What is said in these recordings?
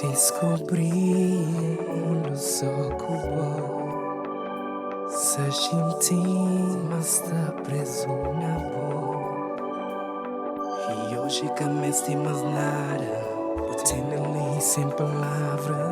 Descobri um mundo só cubo. Se a gente mas tá preso na boa. E hoje que me estimas nada, botando ali sem palavra.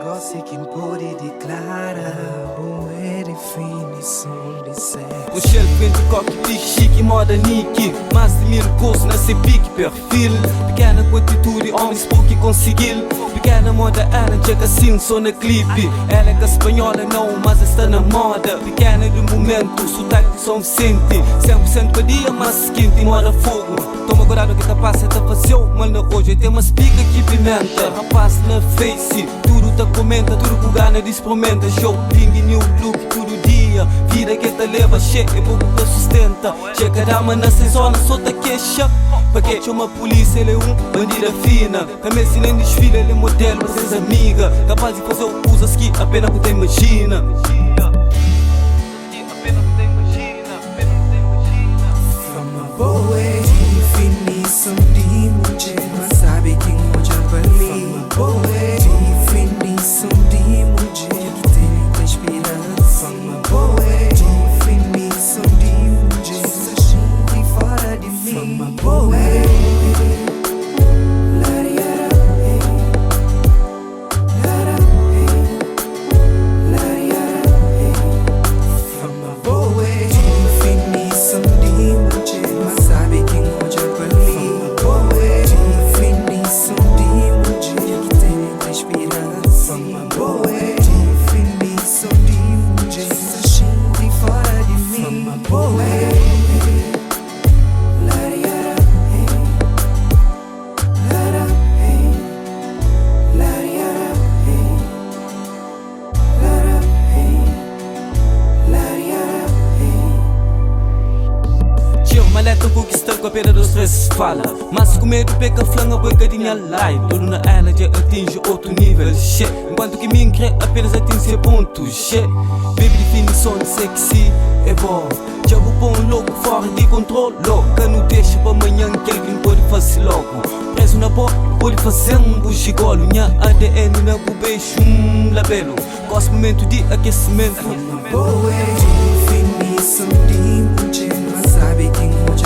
Gosto que pode declarar. Boa definição de ser. Um shelf entre coque, chique, moda nique. Mais de 1000 cursos na pique perfil. Pequena atitude, homens pouco conseguir. Pequena moda, ela chega assim, só na clipe. Ela é que espanhola não, mas está na moda. Pequena do momento, sotaque São Vicente. 100% para dia, mas quente e mora fogo. Toma cuidado que tá passa, tá fácil. Mal na hoje tem umas pica que pimenta. Rapaz na face, tudo tá comenta. Tudo com gana de experimenta. Shopping, new look, todo dia. Vida que tá leva, cheia, é pouco que sustenta. Chega dama na zona, só tá queixa. Porque chama a polícia, ele é bandida fina. Também se nem desfila, ele é modelo, mas és amiga. Capaz de fazer o uso que apenas que te imagina. From a boa definição de mulher, mas sabe quem hoje avalia. From a boa definição de mulher que tem inspiração. From a boa definição de mulher, se sente fora de mim. From a boa maleta conquista com a pena dos vezes fala. Mas com medo pega flanga boicadinha light. Tudo na ela já atinge outro nível, che. Enquanto que me crê apenas atinge ponto, che. Baby definição de sexy é bom. Já vou pôr um louco fora de controle. Que não deixa para amanhã que alguém pode fazer logo. Preso na boca, pode fazer bugigolo. Minha ADN na beijo, labelo. Gosto momento de aquecimento. Boa definição de mulher, mas sabe quem hoje